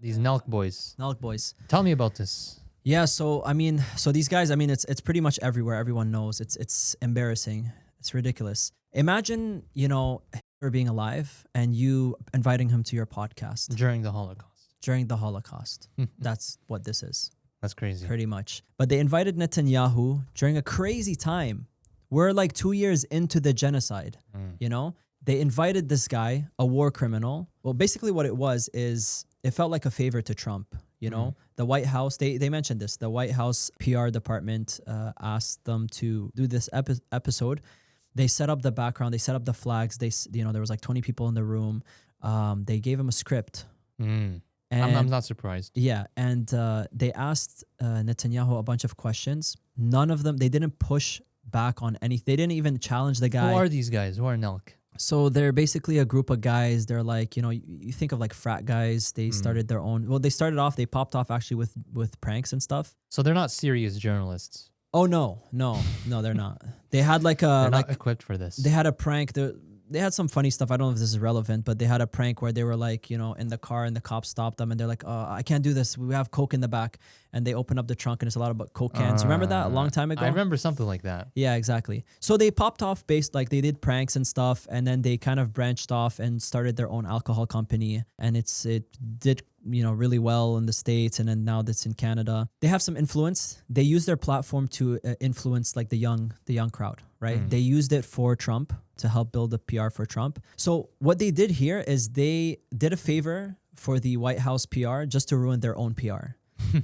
These Nelk Boys. Nelk Boys. Tell me about this. Yeah, so these guys, it's pretty much everywhere. Everyone knows. It's embarrassing. It's ridiculous. Imagine, Hitler being alive and you inviting him to your podcast During the Holocaust. during the Holocaust. That's what this is. That's crazy. Pretty much. But they invited Netanyahu during a crazy time. We're like 2 years into the genocide, They invited this guy, a war criminal. Well, basically what it was is it felt like a favor to Trump, The White House, they mentioned this. The White House PR department asked them to do this episode. They set up the background. They set up the flags. There was like 20 people in the room. They gave him a script. And I'm not surprised. Yeah, and they asked Netanyahu a bunch of questions. None of them, they didn't push back on anything. They didn't even challenge the guy. Who are these guys? Who are Nelk? So they're basically a group of guys. They're like, you think of like frat guys. They started their own. Well, they popped off actually with pranks and stuff. So they're not serious journalists. Oh, no, they're not. They had they're not equipped for this. They had a prank. They had some funny stuff. I don't know if this is relevant, but they had a prank where they were like, in the car and the cops stopped them and they're like, I can't do this. We have Coke in the back. And they open up the trunk and it's a lot of Coke cans. Remember that a long time ago? I remember something like that. Yeah, exactly. So they popped off like they did pranks and stuff. And then they kind of branched off and started their own alcohol company. And it did, really well in the States. And then now that's in Canada. They have some influence. They use their platform to influence like the young crowd, right? They used it for Trump to help build the PR for Trump. So what they did here is they did a favor for the White House PR just to ruin their own PR.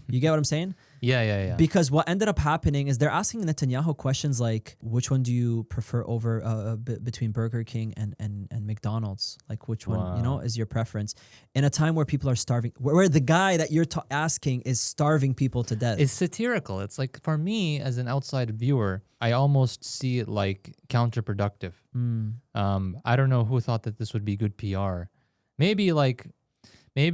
You get what I'm saying? Yeah. Because what ended up happening is they're asking Netanyahu questions like, which one do you prefer over between Burger King and McDonald's? Like which one, is your preference? In a time where people are starving, where the guy that you're asking is starving people to death. It's satirical. It's like, for me as an outside viewer, I almost see it like counterproductive. I don't know who thought that this would be good PR. Maybe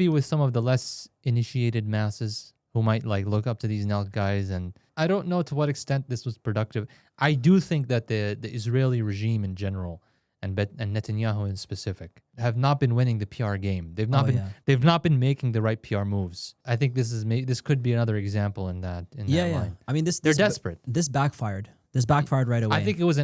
with some of the less initiated masses who might like look up to these Nelk guys, and I don't know to what extent this was productive. I do think that the Israeli regime in general and Netanyahu in specific have not been winning the PR game. They've not been making the right PR moves. I think this could be another example in that line. I mean, they're desperate. This backfired. This backfired right away.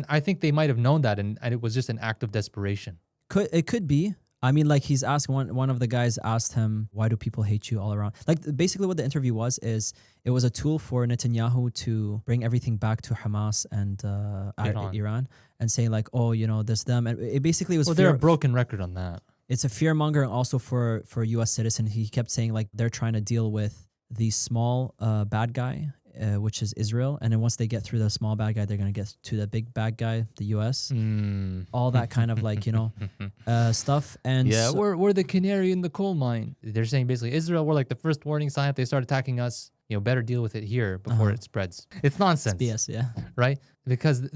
I think they might have known that, and it was just an act of desperation. It could be. I mean, like he's asked one of the guys asked him, why do people hate you all around? Like basically what the interview was is it was a tool for Netanyahu to bring everything back to Hamas and Iran and say like, this, them. And it basically was they're a broken record on that. It's a fear mongering also for U.S. citizens. He kept saying like they're trying to deal with the small bad guy, which is Israel. And then once they get through the small bad guy, they're going to get to the big bad guy, the U.S. All that kind of like, stuff. And yeah, we're the canary in the coal mine. They're saying basically Israel, we're like the first warning sign. If they start attacking us, better deal with it here before it spreads. It's nonsense. It's BS, yeah. Right? Because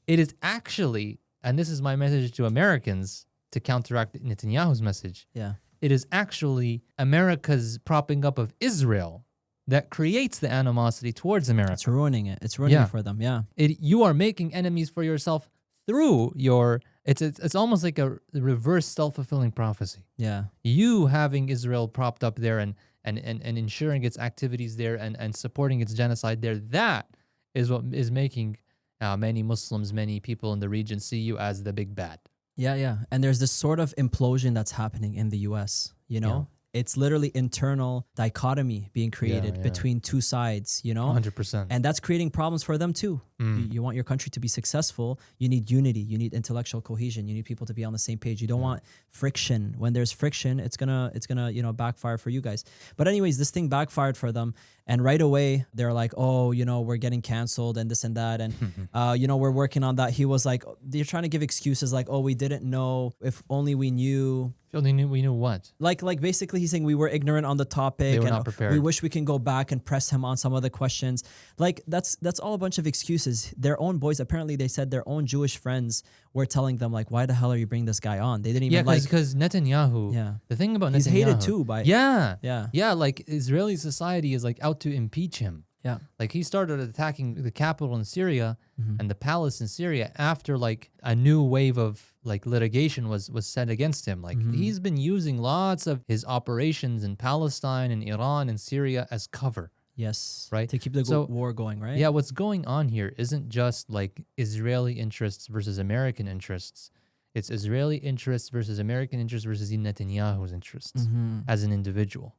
it is actually, and this is my message to Americans to counteract Netanyahu's message. Yeah. It is actually America's propping up of Israel that creates the animosity towards America. It's ruining it. It's ruining it for them. Yeah. You are making enemies for yourself through your. It's almost like a reverse self-fulfilling prophecy. Yeah. You having Israel propped up there and ensuring its activities there and supporting its genocide there. That is what is making many Muslims, many people in the region see you as the big bad. Yeah. And there's this sort of implosion that's happening in the U.S. Yeah. It's literally internal dichotomy being created between two sides, 100%. And that's creating problems for them too. You want your country to be successful. You need unity. You need intellectual cohesion. You need people to be on the same page. You don't want friction. When there's friction, it's gonna backfire for you guys. But anyways, this thing backfired for them. And right away, they're like, we're getting canceled and this and that. And, we're working on that. He was like, they're trying to give excuses like, we didn't know. If only we knew. If only we knew what? Like basically he's saying we were ignorant on the topic. They were not prepared. We wish we can go back and press him on some of the questions. Like that's all a bunch of excuses. Their own boys, apparently they said their own Jewish friends were telling them like, why the hell are you bringing this guy on? They didn't even because Netanyahu. Yeah. The thing about he's Netanyahu, hated too by. Yeah. Like Israeli society is like out to impeach him. Yeah. Like he started attacking the capital in Syria and the palace in Syria after like a new wave of like litigation was set against him. Like he's been using lots of his operations in Palestine and Iran and Syria as cover. Yes. Right? To keep the war going, right? Yeah, what's going on here isn't just like Israeli interests versus American interests. It's Israeli interests versus American interests versus Netanyahu's interests as an individual.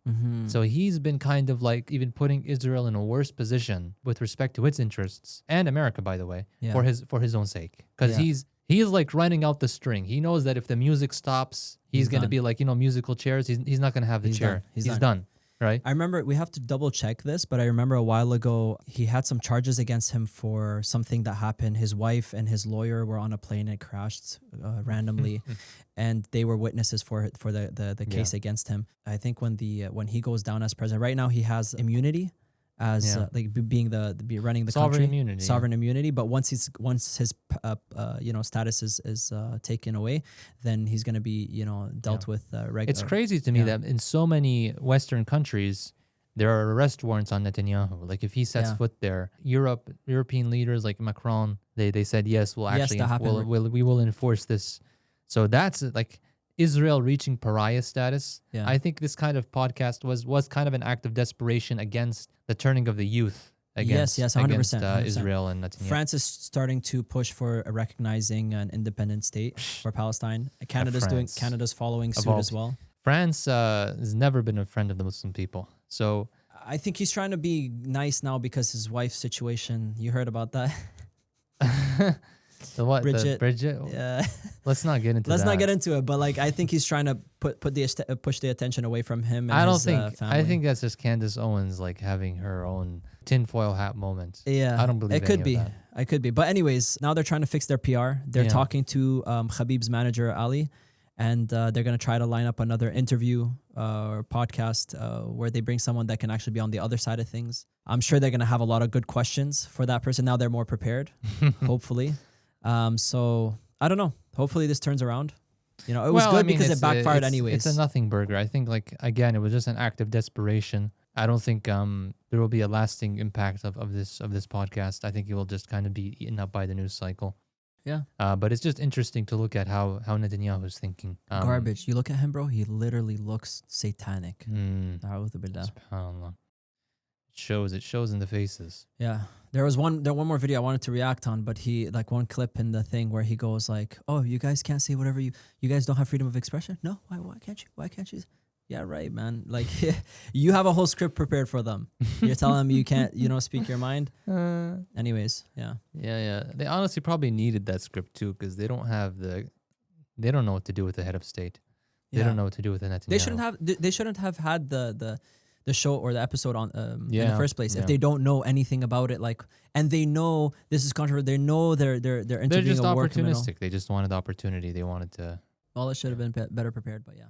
So he's been kind of like even putting Israel in a worse position with respect to its interests and America, by the way, for his own sake. Because he's like running out the string. He knows that if the music stops, he's going to be like, musical chairs. He's not going to have the chair. He's done. Right. I remember, we have to double check this, but I remember a while ago he had some charges against him for something that happened. His wife and his lawyer were on a plane and crashed randomly, and they were witnesses for the case against him. I think when he goes down as president, right now he has immunity as being running the sovereign country, sovereign immunity. But once his status is taken away, then he's going to be dealt with regular. It's crazy to me that in so many Western countries there are arrest warrants on Netanyahu. Like if he sets foot there, European leaders like Macron, they said yes, we will enforce this. So that's like Israel reaching pariah status. Yeah. I think this kind of podcast was kind of an act of desperation against the turning of the youth against, 100%. Israel and Netanyahu. France is starting to push for recognizing an independent state for Palestine. Canada's following suit as well. France has never been a friend of the Muslim people. So I think he's trying to be nice now because his wife's situation. You heard about that? Bridget? Yeah. Let's not get into Let's not get into it. But like, I think he's trying to push the attention away from him. And family. I think that's just Candace Owens like having her own tinfoil hat moment. Yeah, I don't believe it could be. That. I could be. But anyways, now they're trying to fix their PR. They're talking to Khabib's manager Ali, and they're gonna try to line up another interview or podcast where they bring someone that can actually be on the other side of things. I'm sure they're gonna have a lot of good questions for that person. Now they're more prepared, hopefully. So I don't know. Hopefully this turns around. It was good because it backfired anyways. It's a nothing burger. I think like again, it was just an act of desperation. I don't think there will be a lasting impact of this podcast. I think it will just kind of be eaten up by the news cycle. Yeah. But it's just interesting to look at how Netanyahu is thinking. Garbage. You look at him, bro. He literally looks satanic. SubhanAllah. It shows in the faces. Yeah. There was one more video I wanted to react on, but he like one clip in the thing where he goes like, "Oh, you guys can't say whatever you guys don't have freedom of expression? No? Why can't you? Why can't you?" Yeah, right, man. Like you have a whole script prepared for them. You're telling them you can't, speak your mind. Anyways, yeah. Yeah. They honestly probably needed that script too, because they don't know what to do with the head of state. They don't know what to do with the Netanyahu. They shouldn't have had the show or the episode on in the first place if they don't know anything about it, like, and they know this is controversial. They know they're interviewing just a war criminal. opportunistic. They just wanted the opportunity. They wanted to. Well, it should have been better prepared, but yeah.